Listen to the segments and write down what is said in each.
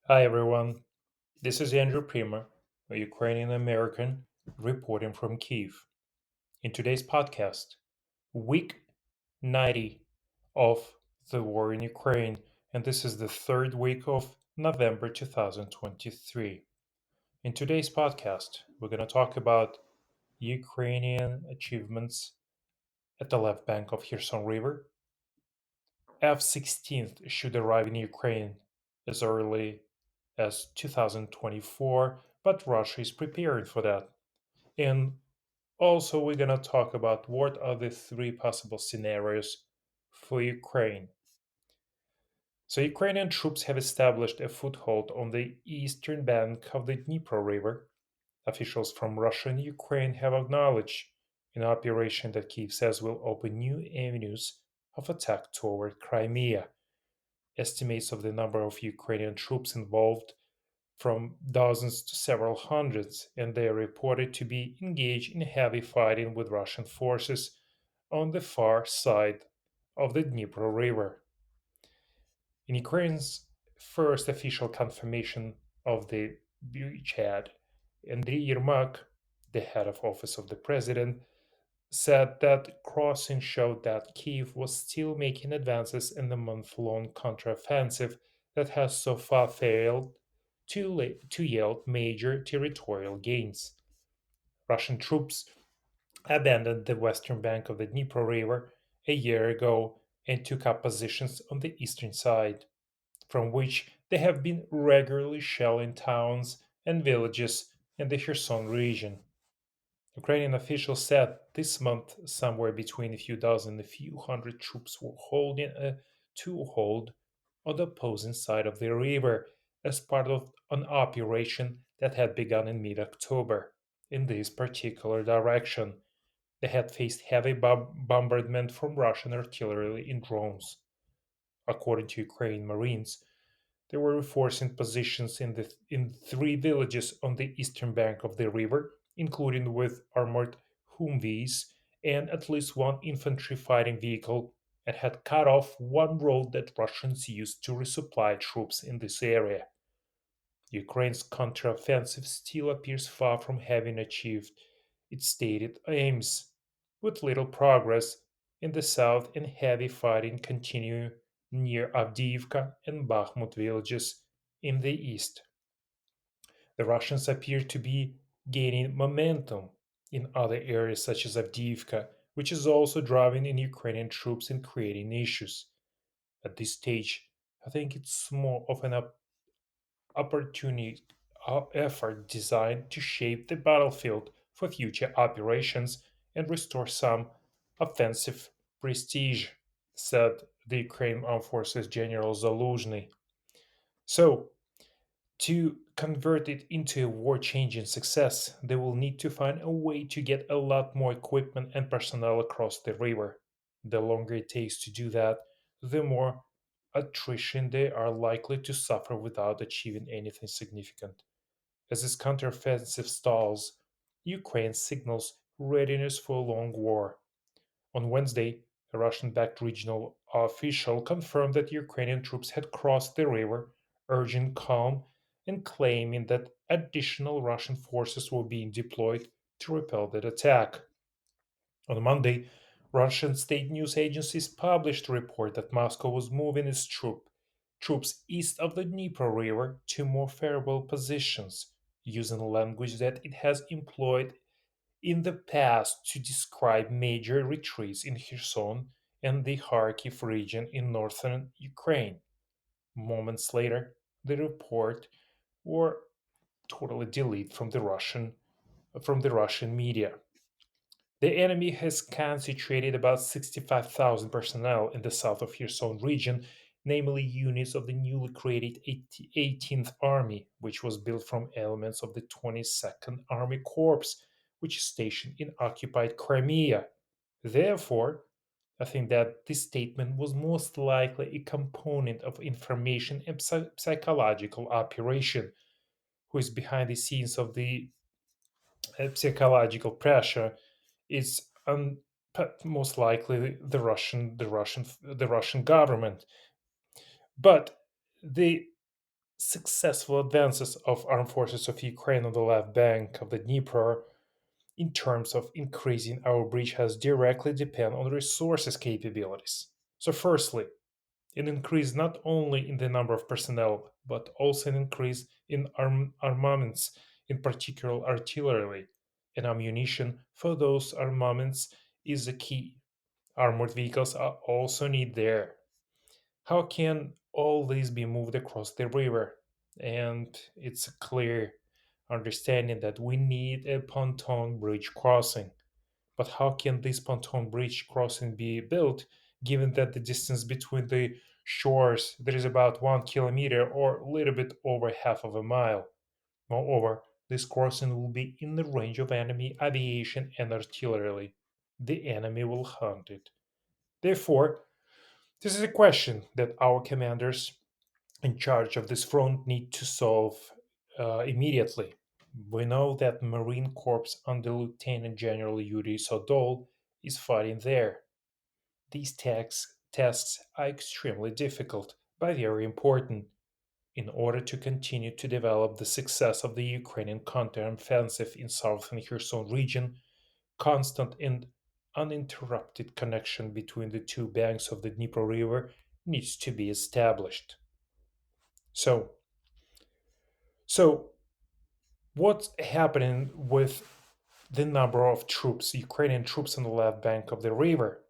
Hi everyone, this is Andrew Prima, a Ukrainian American reporting from Kiev. In today's podcast, week 90 of the war in Ukraine, and this is the third week of November 2023. In today's podcast, we're going to talk about Ukrainian achievements at the left bank of Kherson River. F-16 should arrive in Ukraine as early as 2024, but Russia is preparing for that. And also, we're going to talk about what are the three possible scenarios for Ukraine. So, Ukrainian troops have established a foothold on the eastern bank of the Dnipro River. Officials from Russia and Ukraine have acknowledged an operation that Kiev says will open new avenues of attack toward Crimea. Estimates of the number of Ukrainian troops involved from dozens to several hundreds, and they are reported to be engaged in heavy fighting with Russian forces on the far side of the Dnipro River. In Ukraine's first official confirmation of the beachhead, Andriy Yermak, the head of office of the president, said that crossing showed that Kiev was still making advances in the month-long counteroffensive that has so far failed to yield major territorial gains. Russian troops abandoned the western bank of the Dnipro River a year ago and took up positions on the eastern side, from which they have been regularly shelling towns and villages in the Kherson region. Ukrainian officials said this month somewhere between a few dozen and a few hundred troops were holding a toehold on the opposing side of the river as part of an operation that had begun in mid October in this particular direction. They had faced heavy bombardment from Russian artillery and drones. According to Ukrainian Marines, they were reinforcing positions in three villages on the eastern bank of the river, including with armored Humvees and at least one infantry fighting vehicle, and had cut off one road that Russians used to resupply troops in this area. Ukraine's counteroffensive still appears far from having achieved its stated aims, with little progress in the south and heavy fighting continuing near Avdiivka and Bakhmut villages in the east. The Russians appear to be gaining momentum in other areas such as Avdiivka, which is also driving in Ukrainian troops and creating issues. At this stage, I think it's more of an opportunity effort designed to shape the battlefield for future operations and restore some offensive prestige, said the Ukraine Armed Forces General Zaluzhny. So, to convert it into a war changing success, they will need to find a way to get a lot more equipment and personnel across the river. The longer it takes to do that, the more attrition they are likely to suffer without achieving anything significant. As this counteroffensive stalls, Ukraine signals readiness for a long war. On Wednesday, a Russian backed regional official confirmed that Ukrainian troops had crossed the river, urging calm and claiming that additional Russian forces were being deployed to repel that attack. On Monday, Russian state news agencies published a report that Moscow was moving its troops east of the Dnieper River to more favorable positions, using language that it has employed in the past to describe major retreats in Kherson and the Kharkiv region in northern Ukraine. Moments later, the report were totally deleted from the Russian media. The enemy has concentrated about 65,000 personnel in the south of Kherson region, namely units of the newly created 18th Army, which was built from elements of the 22nd Army Corps, which is stationed in occupied Crimea. Therefore, I think that this statement was most likely a component of information and psychological operation, who is behind the scenes of the psychological pressure is most likely the Russian government. But the successful advances of armed forces of Ukraine on the left bank of the Dnieper in terms of increasing our breach has directly depend on resources capabilities. So firstly, an increase not only in the number of personnel, but also an increase in armaments, in particular artillery and ammunition for those armaments is the key. Armored vehicles are also needed there. How can all these be moved across the river? And it's a clear understanding that we need a pontoon bridge crossing. But how can this pontoon bridge crossing be built given that the distance between the shores there is about 1 kilometer or a little bit over half of a mile? Moreover, this crossing will be in the range of enemy aviation and artillery. The enemy will hunt it. Therefore, this is a question that our commanders in charge of this front need to solve immediately. We know that Marine Corps under Lieutenant General Yuri Sodol is fighting there. These tasks are extremely difficult, but very important. In order to continue to develop the success of the Ukrainian counteroffensive in southern Kherson region, constant and uninterrupted connection between the two banks of the Dnieper River needs to be established. So, so what's happening with the number of troops, Ukrainian troops on the left bank of the river?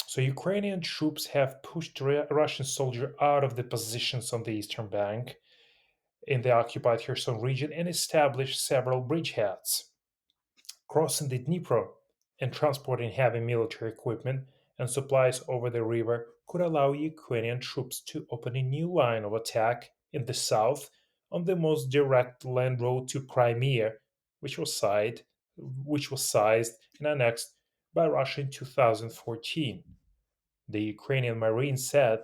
So, Ukrainian troops have pushed Russian soldiers out of the positions on the eastern bank in the occupied Kherson region and established several bridgeheads. Crossing the Dnieper and transporting heavy military equipment and supplies over the river could allow Ukrainian troops to open a new line of attack in the south on the most direct land road to Crimea, which was sized and annexed by Russia in 2014. The Ukrainian Marines said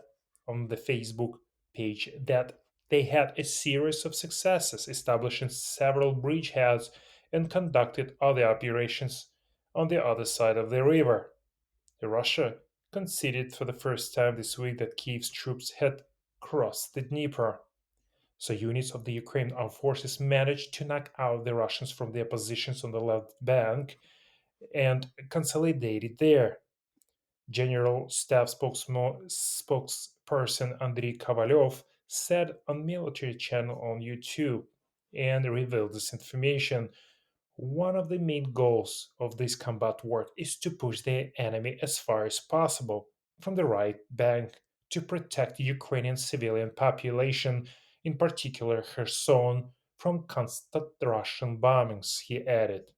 on the Facebook page that they had a series of successes establishing several bridgeheads and conducted other operations on the other side of the river. Russia conceded for the first time this week that Kiev's troops had crossed the Dnieper. So units of the Ukrainian armed forces managed to knock out the Russians from their positions on the left bank and consolidated there. General Staff spokesperson Andriy Kovalyov said on military channel on YouTube and revealed this information. One of the main goals of this combat work is to push the enemy as far as possible from the right bank to protect the Ukrainian civilian population, in particular Kherson, from constant Russian bombings, he added.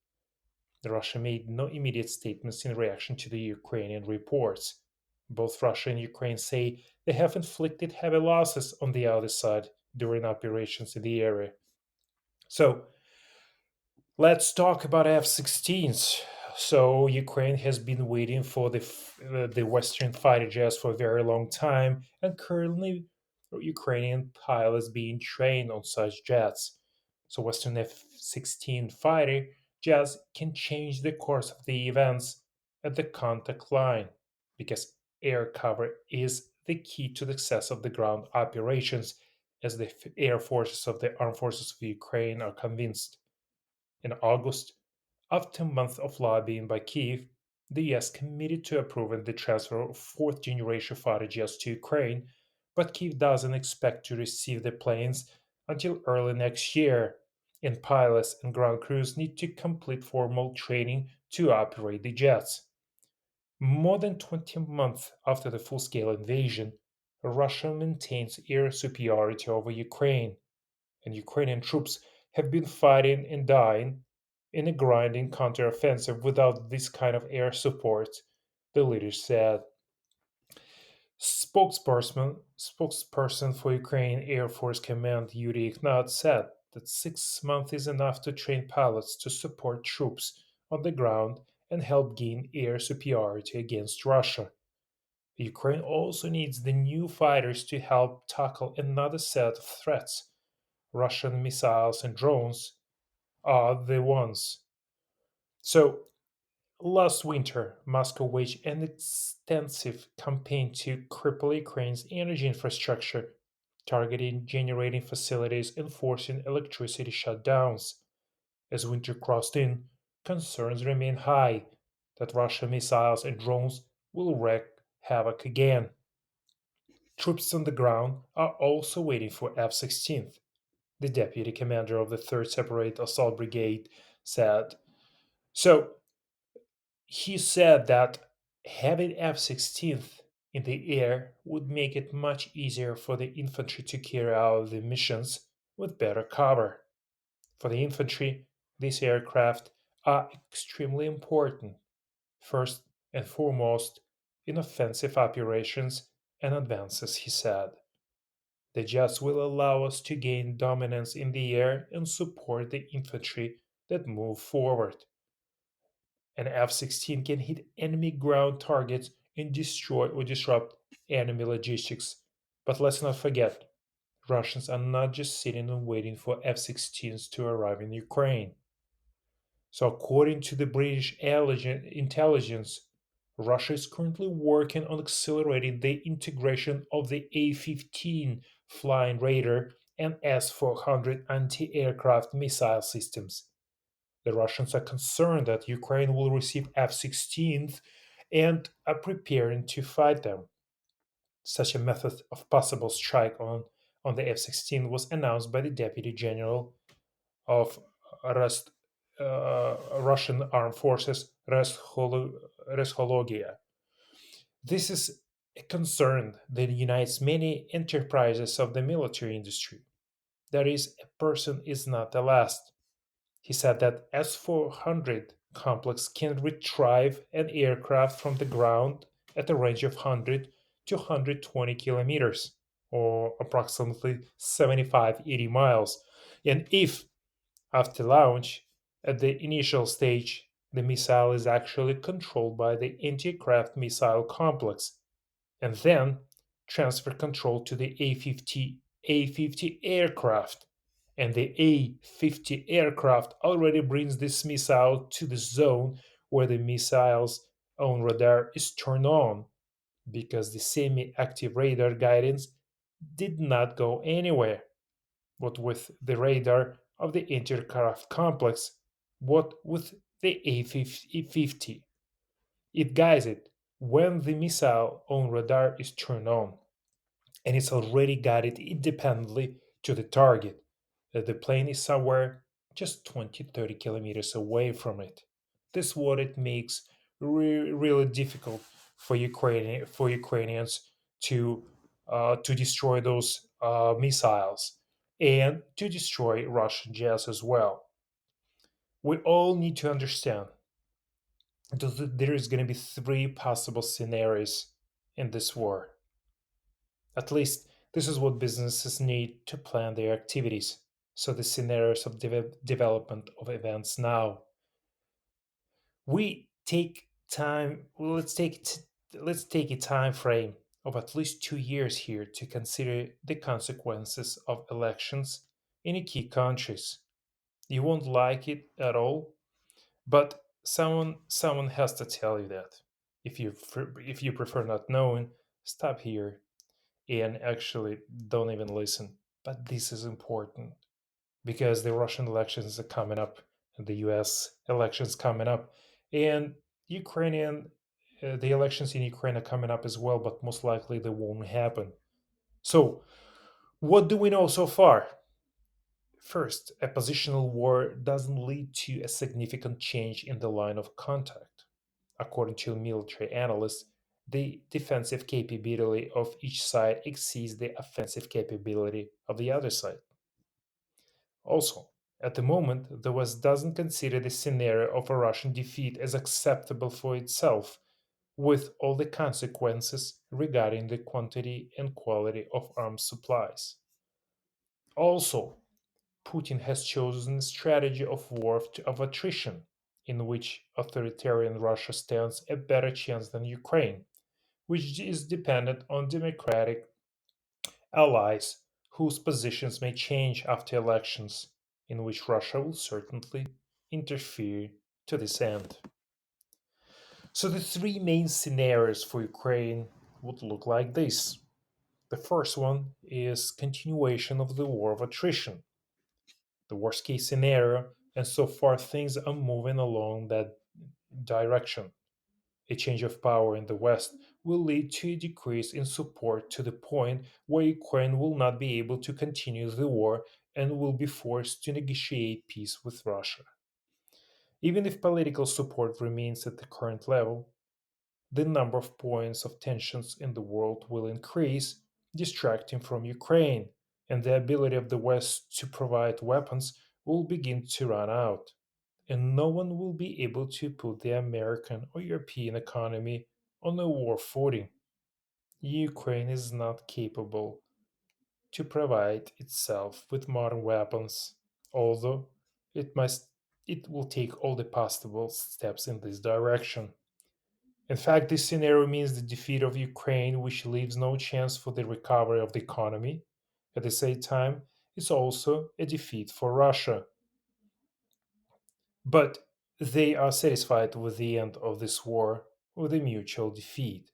Russia made no immediate statements in reaction to the Ukrainian reports. Both Russia and Ukraine say they have inflicted heavy losses on the other side during operations in the area. So, let's talk about F-16s. So Ukraine has been waiting for the Western fighter jets for a very long time, and currently Ukrainian pilots being trained on such jets. So Western F-16 fighter jets can change the course of the events at the contact line because air cover is the key to the success of the ground operations, as the air forces of the armed forces of Ukraine are convinced. In August, after a month of lobbying by Kiev, the US committed to approving the transfer of fourth generation fighter jets to Ukraine, but Kiev doesn't expect to receive the planes until early next year, and pilots and ground crews need to complete formal training to operate the jets. More than 20 months after the full scale invasion, Russia maintains air superiority over Ukraine, and Ukrainian troops have been fighting and dying in a grinding counteroffensive without this kind of air support, the leader said. Spokesperson for Ukraine Air Force Command Yuri Ignat said that 6 months is enough to train pilots to support troops on the ground and help gain air superiority against Russia. Ukraine also needs the new fighters to help tackle another set of threats. Russian missiles and drones are the ones. So, last winter, Moscow waged an extensive campaign to cripple Ukraine's energy infrastructure targeting generating facilities and forcing electricity shutdowns. As winter crossed in, concerns remain high that Russian missiles and drones will wreak havoc again. Troops on the ground are also waiting for F 16th. The deputy commander of the 3rd Separate Assault Brigade said. So he said that having F 16th in the air would make it much easier for the infantry to carry out the missions with better cover. For the infantry, these aircraft are extremely important, first and foremost in offensive operations and advances, he said. The jets will allow us to gain dominance in the air and support the infantry that move forward. An F 16 can hit enemy ground targets and destroy or disrupt enemy logistics. But let's not forget, Russians are not just sitting and waiting for F 16s to arrive in Ukraine. So, according to the British intelligence, Russia is currently working on accelerating the integration of the A 15 Flying Raider and S 400 anti aircraft missile systems. The Russians are concerned that Ukraine will receive F 16s and are preparing to fight them. Such a method of possible strike on the F 16 was announced by the Deputy General of Rest, Russian Armed Forces, Reskhologia. This is a concern that unites many enterprises of the military industry. That is, a person is not the last. He said that S 400 complex can retrieve an aircraft from the ground at a range of 100 to 120 kilometers, or approximately 75-80 miles. And if, after launch, at the initial stage, the missile is actually controlled by the anti aircraft missile complex, and then transfer control to the A 50 aircraft. And the A 50 aircraft already brings this missile to the zone where the missile's own radar is turned on because the semi active radar guidance did not go anywhere. What with the radar of the aircraft complex, what with the A 50. It guides it when the missile on radar is turned on, and it's already guided independently to the target. That the plane is somewhere just 20-30 kilometers away from it. This is what it makes really difficult for Ukrainians to destroy those missiles and to destroy Russian jets as well. We all need to understand that there is going to be three possible scenarios in this war. At least this is what businesses need to plan their activities. So the scenarios of development of events now. We take time. Well, let's take a time frame of at least 2 years here to consider the consequences of elections in key countries. You won't like it at all, but someone has to tell you that. If you prefer not knowing, stop here and actually don't even listen. But this is important because the Russian elections are coming up, and the U.S. elections coming up, and Ukrainian the elections in Ukraine are coming up as well. But most likely they won't happen. So, what do we know so far? First, a positional war doesn't lead to a significant change in the line of contact. According to military analysts, the defensive capability of each side exceeds the offensive capability of the other side. Also, at the moment, the West doesn't consider the scenario of a Russian defeat as acceptable for itself, with all the consequences regarding the quantity and quality of arms supplies. Also, Putin has chosen a strategy of war of attrition, in which authoritarian Russia stands a better chance than Ukraine, which is dependent on democratic allies whose positions may change after elections, in which Russia will certainly interfere to this end. So the three main scenarios for Ukraine would look like this. The first one is continuation of the war of attrition, the worst case scenario, and so far things are moving along that direction. A change of power in the West will lead to a decrease in support to the point where Ukraine will not be able to continue the war and will be forced to negotiate peace with Russia. Even if political support remains at the current level, the number of points of tensions in the world will increase, distracting from Ukraine, and the ability of the West to provide weapons will begin to run out, and no one will be able to put the American or European economy on a war footing. Ukraine is not capable to provide itself with modern weapons, although it must it will take all the possible steps in this direction. In fact, this scenario means the defeat of Ukraine, which leaves no chance for the recovery of the economy. At the same time, it's also a defeat for Russia. But they are satisfied with the end of this war with a mutual defeat.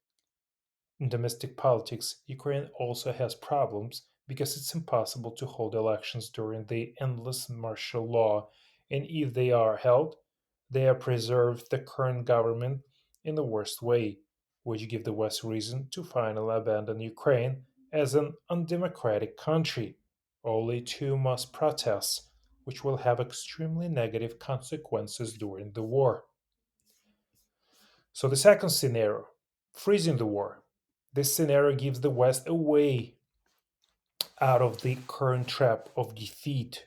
In domestic politics, Ukraine also has problems because it's impossible to hold elections during the endless martial law, and if they are held, they are preserved the current government in the worst way, which give the West reason to finally abandon Ukraine as an undemocratic country, only to mass protests, which will have extremely negative consequences during the war. So the second scenario, freezing the war. This scenario gives the West a way out of the current trap of defeat.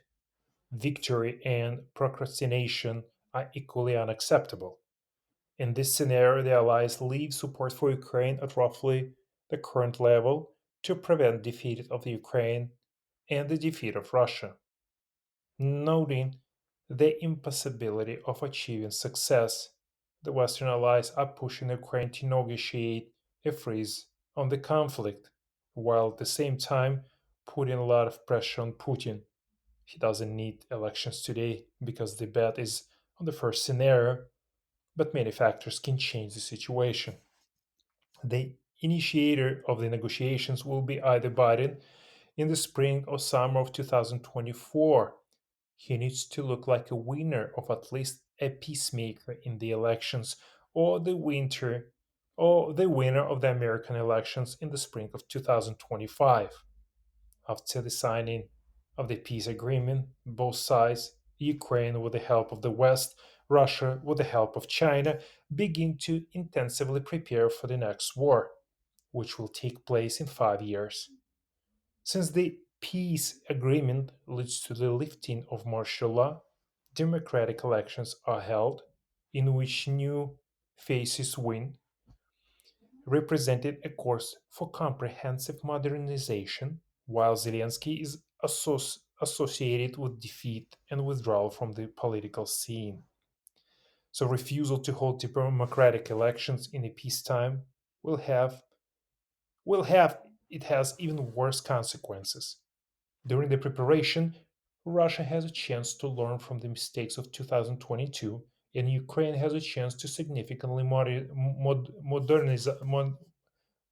Victory and procrastination are equally unacceptable. In this scenario, the Allies leave support for Ukraine at roughly the current level to prevent defeat of the Ukraine and the defeat of Russia. Noting the impossibility of achieving success, the Western allies are pushing Ukraine to negotiate a freeze on the conflict, while at the same time putting a lot of pressure on Putin. He doesn't need elections today because the bet is on the first scenario, but many factors can change the situation. The initiator of the negotiations will be either Biden in the spring or summer of 2024. He needs to look like a winner of at least a peacemaker in the elections or the winner of the American elections in the spring of 2025. After the signing of the peace agreement, both sides, Ukraine with the help of the West, Russia with the help of China, begin to intensively prepare for the next war, which will take place in 5 years. Since the peace agreement leads to the lifting of martial law, democratic elections are held in which new faces win, representing a course for comprehensive modernization, while Zelensky is associated with defeat and withdrawal from the political scene. So, refusal to hold democratic elections in a peacetime will have will have it has even worse consequences. During the preparation, Russia has a chance to learn from the mistakes of 2022, and Ukraine has a chance to significantly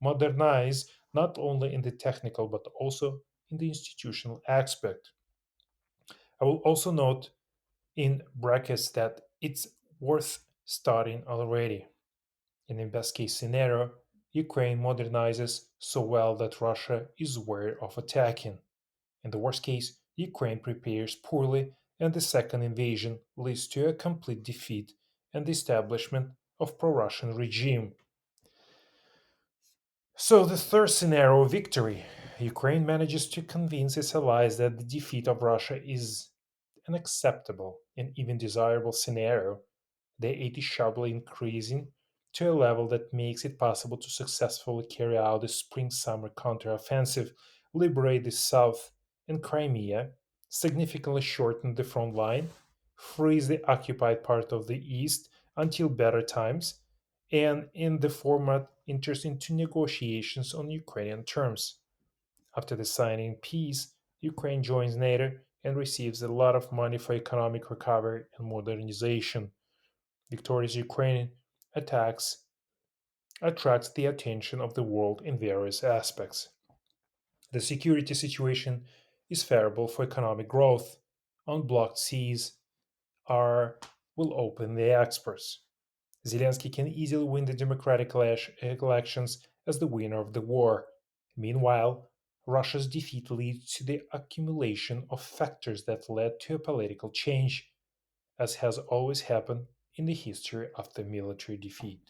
modernize not only in the technical but also in the institutional aspect. I will also note in brackets that it's worth starting already. In the best case scenario, Ukraine modernizes so well that Russia is wary of attacking. In the worst case, Ukraine prepares poorly and the second invasion leads to a complete defeat and the establishment of pro-Russian regime. So the third scenario, victory. Ukraine manages to convince its allies that the defeat of Russia is an acceptable and even desirable scenario, the aid is sharply increasing to a level that makes it possible to successfully carry out the spring summer counteroffensive, liberate the south and Crimea, significantly shorten the front line, freeze the occupied part of the east until better times, and in the format enters into negotiations on Ukrainian terms. After the signing peace, Ukraine joins NATO and receives a lot of money for economic recovery and modernization. Victorious Ukraine attacks attracts the attention of the world in various aspects. The security situation is favorable for economic growth. Unblocked seas are will open the exports. Zelensky can easily win the democratic elections as the winner of the war. Meanwhile, Russia's defeat leads to the accumulation of factors that led to a political change, as has always happened in the history of the military defeat.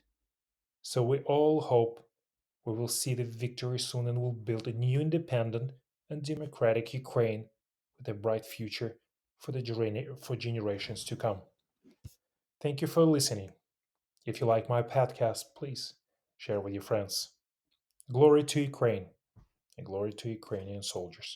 So we all hope we will see the victory soon and will build a new independent and democratic Ukraine with a bright future for for generations to come. Thank you for listening. If you like my podcast, please share with your friends. Glory to Ukraine and glory to Ukrainian soldiers.